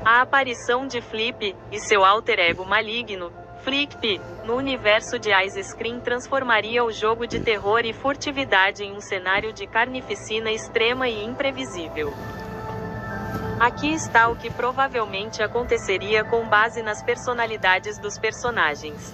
A aparição de Flip e seu alter ego maligno, Flip, no universo de Ice Scream transformaria o jogo de terror e furtividade em um cenário de carnificina extrema e imprevisível. Aqui está o que provavelmente aconteceria com base nas personalidades dos personagens.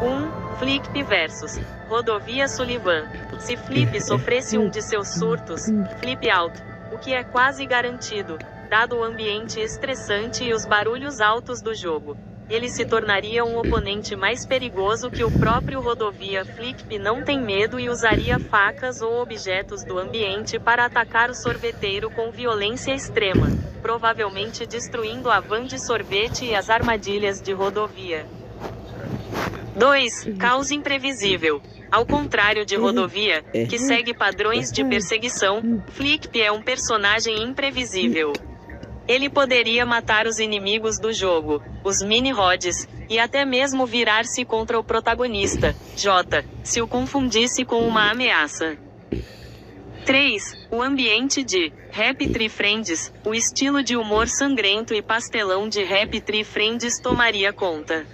1. Flip versus Rodovia Sullivan. Se Flip sofresse um de seus surtos, Flip out, o que é quase garantido, dado o ambiente estressante e os barulhos altos do jogo. Ele se tornaria um oponente mais perigoso que o próprio Rodovia. Flip não tem medo e usaria facas ou objetos do ambiente para atacar o sorveteiro com violência extrema, provavelmente destruindo a van de sorvete e as armadilhas de Rodovia. 2. Caos imprevisível. Ao contrário de Rodovia, que segue padrões de perseguição, Flip é um personagem imprevisível. Ele poderia matar os inimigos do jogo, os mini-rods, e até mesmo virar-se contra o protagonista, J, se o confundisse com uma ameaça. 3. O ambiente de Happy Tree Friends, o estilo de humor sangrento e pastelão de Happy Tree Friends tomaria conta.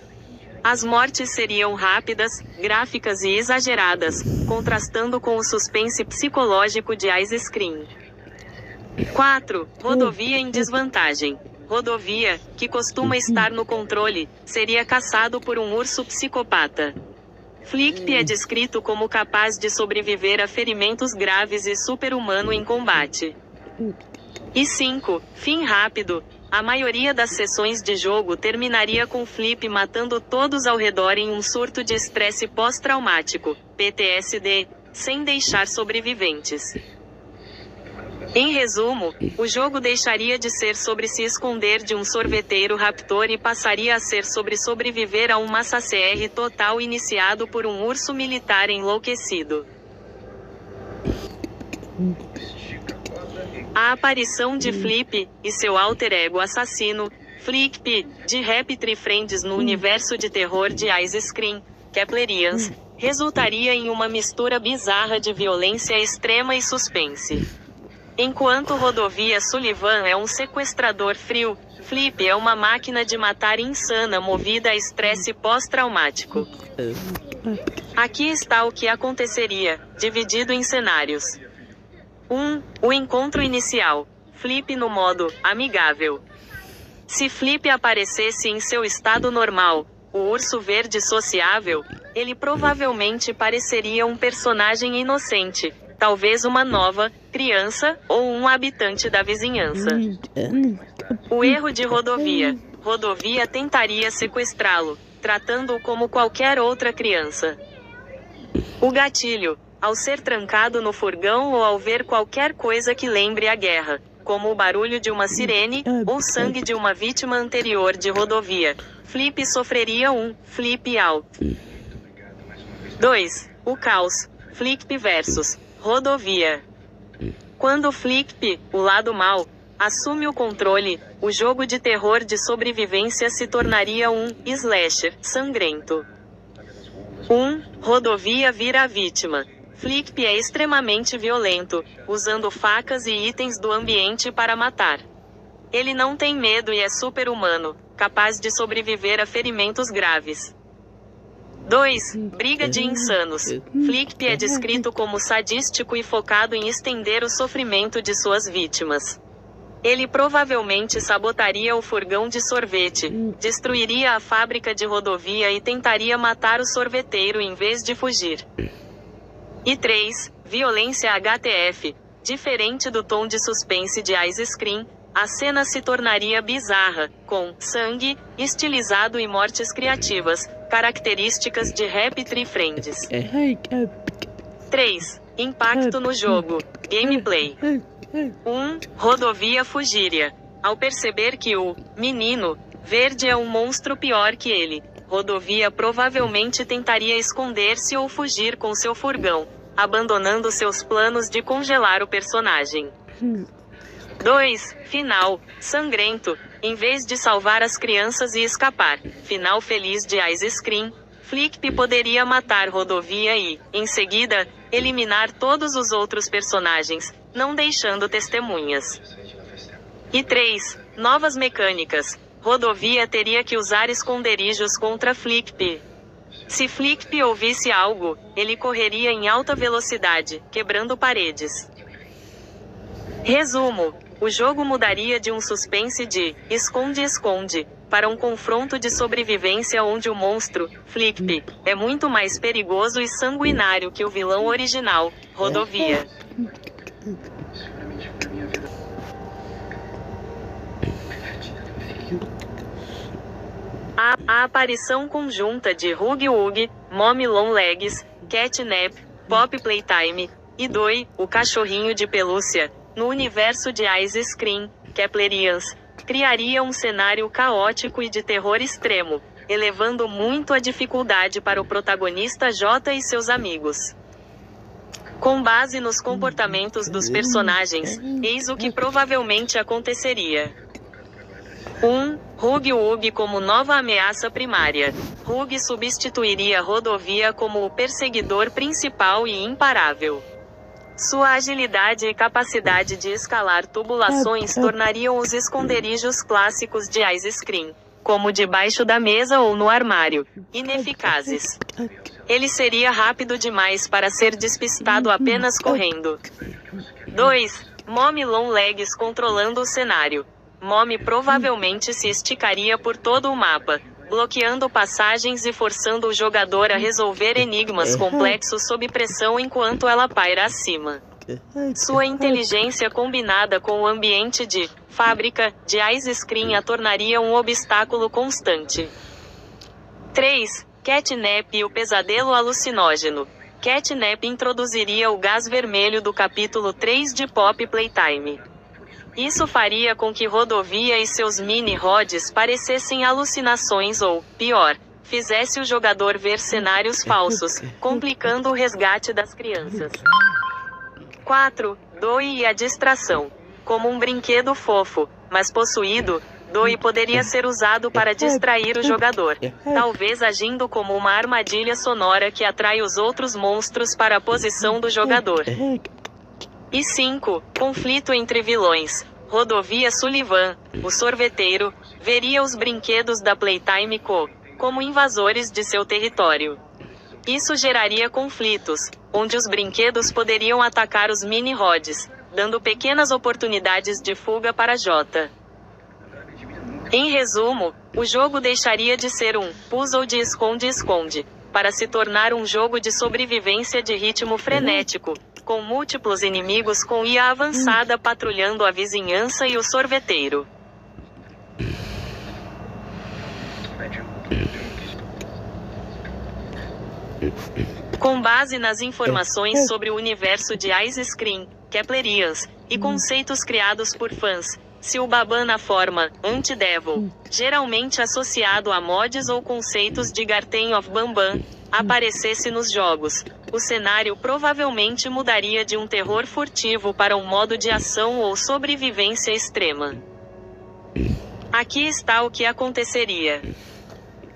As mortes seriam rápidas, gráficas e exageradas, contrastando com o suspense psicológico de Ice Scream. 4. Rodovia em desvantagem. Rodovia, que costuma estar no controle, seria caçado por um urso psicopata. Flip é descrito como capaz de sobreviver a ferimentos graves e super-humano em combate. E 5. Fim rápido. A maioria das sessões de jogo terminaria com Flip matando todos ao redor em um surto de estresse pós-traumático, PTSD, sem deixar sobreviventes. Em resumo, o jogo deixaria de ser sobre se esconder de um sorveteiro raptor e passaria a ser sobre sobreviver a um massacre total iniciado por um urso militar enlouquecido. A aparição de Flip e seu alter ego assassino, Flip, de Happy Tree Friends no universo de terror de Ice Scream, Keplerians, resultaria em uma mistura bizarra de violência extrema e suspense. Enquanto Rodovia Sullivan é um sequestrador frio, Flip é uma máquina de matar insana movida a estresse pós-traumático. Aqui está o que aconteceria, dividido em cenários. 1. O encontro inicial. Flip no modo amigável. Se Flip aparecesse em seu estado normal, o urso verde sociável, ele provavelmente pareceria um personagem inocente, talvez uma nova criança ou um habitante da vizinhança. O erro de Rodovia. Rodovia tentaria sequestrá-lo, tratando-o como qualquer outra criança. O gatilho. Ao ser trancado no furgão ou ao ver qualquer coisa que lembre a guerra, como o barulho de uma sirene, ou sangue de uma vítima anterior de Rodovia, Flip sofreria um Flip out. 2. O caos. Flip versus Rodovia. Quando Flip, o lado mal, assume o controle, o jogo de terror de sobrevivência se tornaria um slasher sangrento. 1. Rodovia vira a vítima. Flip é extremamente violento, usando facas e itens do ambiente para matar. Ele não tem medo e é super-humano, capaz de sobreviver a ferimentos graves. 2. Briga de insanos. Flip é descrito como sadístico e focado em estender o sofrimento de suas vítimas. Ele provavelmente sabotaria o furgão de sorvete, destruiria a fábrica de Rodovia e tentaria matar o sorveteiro em vez de fugir. E 3. Violência HTF. Diferente do tom de suspense de Ice Scream, a cena se tornaria bizarra, com sangue, estilizado e mortes criativas, características de Happy Tree Friends. 3. Impacto no jogo. Gameplay. 1. Rodovia fugiria. Ao perceber que o menino verde é um monstro pior que ele, Rodovia provavelmente tentaria esconder-se ou fugir com seu furgão, abandonando seus planos de congelar o personagem. 2. Final. Sangrento. Em vez de salvar as crianças e escapar, final feliz de Ice Scream, Flip poderia matar Rodovia e, em seguida, eliminar todos os outros personagens, não deixando testemunhas. E 3. Novas mecânicas. Rodovia teria que usar esconderijos contra Flickp. Se Flickp ouvisse algo, ele correria em alta velocidade, quebrando paredes. Resumo: o jogo mudaria de um suspense de esconde-esconde para um confronto de sobrevivência onde o monstro, Flickp, é muito mais perigoso e sanguinário que o vilão original, Rodovia. A aparição conjunta de Huggy Wuggy, Mommy Longlegs, Catnap, Pop Playtime e Doi, o cachorrinho de pelúcia, no universo de Ice Scream, Keplerians, criaria um cenário caótico e de terror extremo, elevando muito a dificuldade para o protagonista Jota e seus amigos. Com base nos comportamentos dos personagens, eis o que provavelmente aconteceria. 1. Huggy Wuggy como nova ameaça primária. Huggy substituiria Rodovia como o perseguidor principal e imparável. Sua agilidade e capacidade de escalar tubulações tornariam os esconderijos clássicos de Ice Scream, como debaixo da mesa ou no armário, ineficazes. Ele seria rápido demais para ser despistado apenas correndo. 2. Mommy Longlegs controlando o cenário. Mommy provavelmente se esticaria por todo o mapa, bloqueando passagens e forçando o jogador a resolver enigmas complexos sob pressão enquanto ela paira acima. Sua inteligência combinada com o ambiente de fábrica de Ice Scream a tornaria um obstáculo constante. 3. Catnap e o pesadelo alucinógeno. Catnap introduziria o gás vermelho do capítulo 3 de Pop Playtime. Isso faria com que Rodovia e seus mini-rods parecessem alucinações ou, pior, fizesse o jogador ver cenários falsos, complicando o resgate das crianças. 4. Doi e a distração. Como um brinquedo fofo, mas possuído, Doi poderia ser usado para distrair o jogador, talvez agindo como uma armadilha sonora que atrai os outros monstros para a posição do jogador. E 5. Conflito entre vilões. Rodovia Sullivan, o sorveteiro, veria os brinquedos da Playtime Co. como invasores de seu território. Isso geraria conflitos, onde os brinquedos poderiam atacar os mini-rods, dando pequenas oportunidades de fuga para Jota. Em resumo, o jogo deixaria de ser um puzzle de esconde-esconde, para se tornar um jogo de sobrevivência de ritmo frenético, com múltiplos inimigos com IA avançada patrulhando a vizinhança e o sorveteiro. Com base nas informações sobre o universo de Ice Scream, Keplerians, e conceitos criados por fãs, se o Baban na forma Anti-Devil, geralmente associado a mods ou conceitos de Garten of Banban, aparecesse nos jogos, o cenário provavelmente mudaria de um terror furtivo para um modo de ação ou sobrevivência extrema. Aqui está o que aconteceria.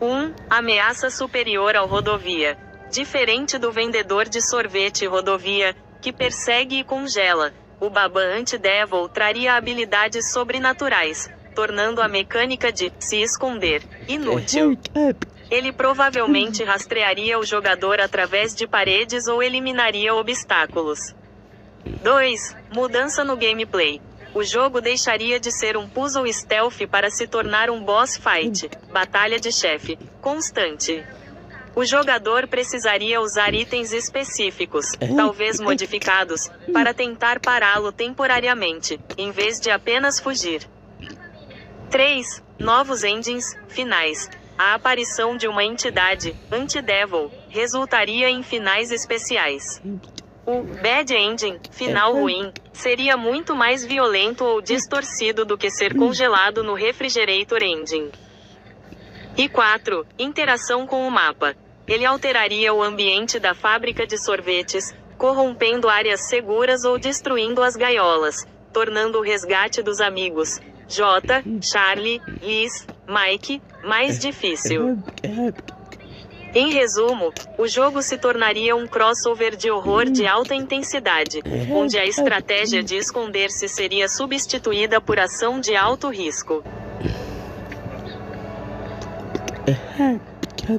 1. Ameaça superior ao Rodovia. Diferente do vendedor de sorvete Rodovia, que persegue e congela, o Baban Anti-Devil traria habilidades sobrenaturais, tornando a mecânica de se esconder inútil. Ele provavelmente rastrearia o jogador através de paredes ou eliminaria obstáculos. 2. Mudança no gameplay. O jogo deixaria de ser um puzzle stealth para se tornar um boss fight, batalha de chefe, constante. O jogador precisaria usar itens específicos, talvez modificados, para tentar pará-lo temporariamente, em vez de apenas fugir. 3. Novos endings finais. A aparição de uma entidade, Anti-Devil, resultaria em finais especiais. O Bad Ending, final ruim, seria muito mais violento ou distorcido do que ser congelado no Refrigerator Ending. E 4. Interação com o mapa. Ele alteraria o ambiente da fábrica de sorvetes, corrompendo áreas seguras ou destruindo as gaiolas, tornando o resgate dos amigos, Jota, Charlie, Liz, Mike, mais difícil. Em resumo, o jogo se tornaria um crossover de horror de alta intensidade, onde a estratégia de esconder-se seria substituída por ação de alto risco.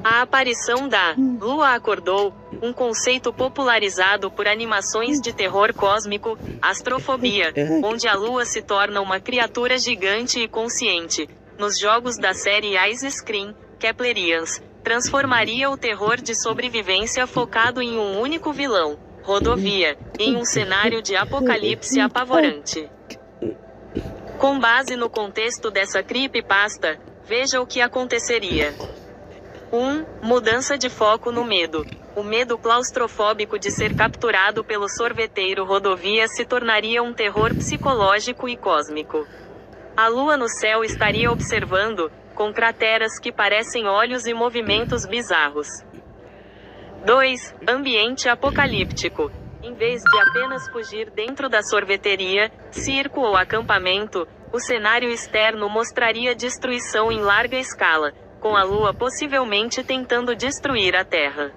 A aparição da Lua acordou, um conceito popularizado por animações de terror cósmico, astrofobia, onde a Lua se torna uma criatura gigante e consciente. Nos jogos da série Ice Scream, Keplerians, transformaria o terror de sobrevivência focado em um único vilão, Rodovia, em um cenário de apocalipse apavorante. Com base no contexto dessa creepypasta, veja o que aconteceria. 1. Mudança de foco no medo. O medo claustrofóbico de ser capturado pelo sorveteiro Rodovia se tornaria um terror psicológico e cósmico. A Lua no céu estaria observando, com crateras que parecem olhos e movimentos bizarros. 2. Ambiente apocalíptico. Em vez de apenas fugir dentro da sorveteria, circo ou acampamento, o cenário externo mostraria destruição em larga escala, com a Lua possivelmente tentando destruir a Terra.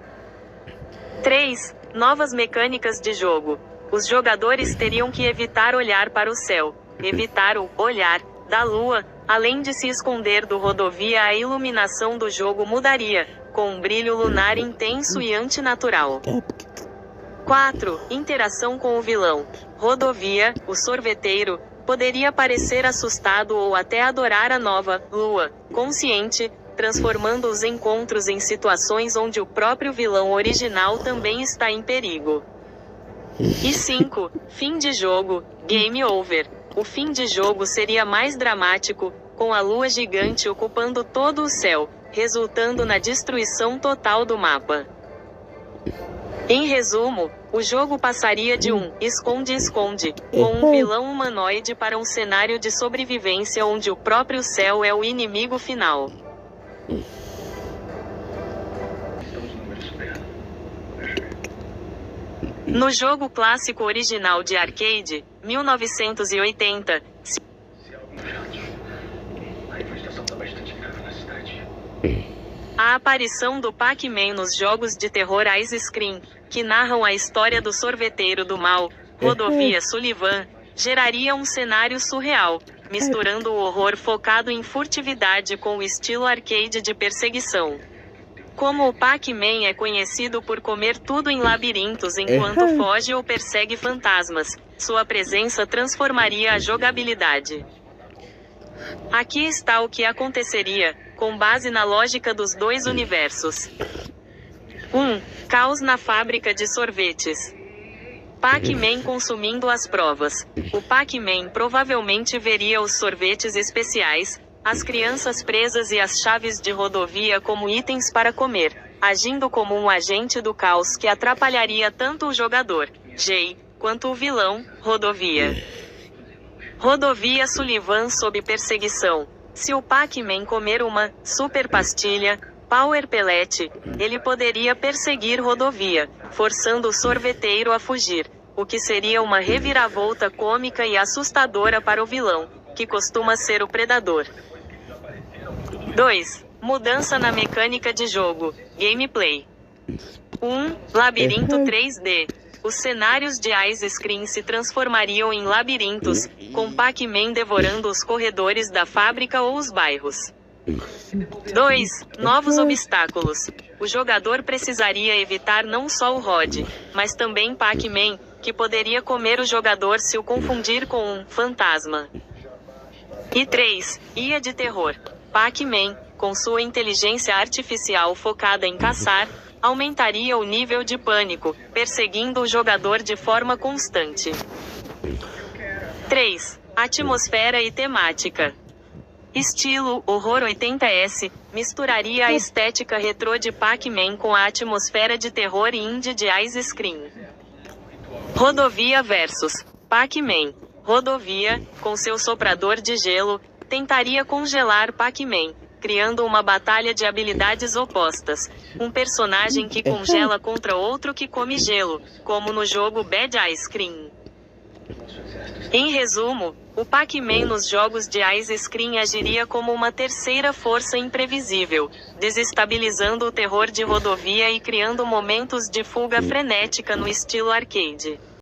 3. Novas mecânicas de jogo. Os jogadores teriam que evitar olhar para o céu, evitar o olhar da Lua. Além de se esconder do Rodovia, a iluminação do jogo mudaria, com um brilho lunar intenso e antinatural. 4. Interação com o vilão. Rodovia, o sorveteiro, poderia parecer assustado ou até adorar a nova Lua, consciente, transformando os encontros em situações onde o próprio vilão original também está em perigo. E 5. Fim de jogo, Game Over. O fim de jogo seria mais dramático, com a Lua gigante ocupando todo o céu, resultando na destruição total do mapa. Em resumo, o jogo passaria de um esconde-esconde, com um vilão humanoide para um cenário de sobrevivência onde o próprio céu é o inimigo final. No jogo clássico original de arcade, 1980, a aparição do Pac-Man nos jogos de terror Ice Scream, que narram a história do sorveteiro do mal, Rodovia Sullivan, geraria um cenário surreal, misturando o horror focado em furtividade com o estilo arcade de perseguição. Como o Pac-Man é conhecido por comer tudo em labirintos enquanto foge ou persegue fantasmas, sua presença transformaria a jogabilidade. Aqui está o que aconteceria, com base na lógica dos dois universos. 1. Caos na fábrica de sorvetes. Pac-Man consumindo as provas. O Pac-Man provavelmente veria os sorvetes especiais, as crianças presas e as chaves de Rodovia como itens para comer, agindo como um agente do caos que atrapalharia tanto o jogador, Jay, quanto o vilão, Rodovia. Rodovia Sullivan sob perseguição. Se o Pac-Man comer uma super pastilha, Power Pellet, ele poderia perseguir Rodovia, forçando o sorveteiro a fugir, o que seria uma reviravolta cômica e assustadora para o vilão, que costuma ser o predador. 2. Mudança na mecânica de jogo, gameplay. 1. Labirinto 3D. Os cenários de Ice Scream se transformariam em labirintos, com Pac-Man devorando os corredores da fábrica ou os bairros. 2. Novos obstáculos. O jogador precisaria evitar não só o Rod, mas também Pac-Man, que poderia comer o jogador se o confundir com um fantasma. E 3. Ilha de terror. Pac-Man, com sua inteligência artificial focada em caçar, aumentaria o nível de pânico, perseguindo o jogador de forma constante. 3. Atmosfera e temática. Estilo Horror 80s, misturaria a estética retrô de Pac-Man com a atmosfera de terror indie de Ice Scream. Rodovia vs Pac-Man. Rodovia, com seu soprador de gelo, tentaria congelar Pac-Man, criando uma batalha de habilidades opostas. Um personagem que congela contra outro que come gelo, como no jogo Bad Ice Cream. Em resumo, o Pac-Man nos jogos de Ice Screen agiria como uma terceira força imprevisível, desestabilizando o terror de rodovia e criando momentos de fuga frenética no estilo arcade.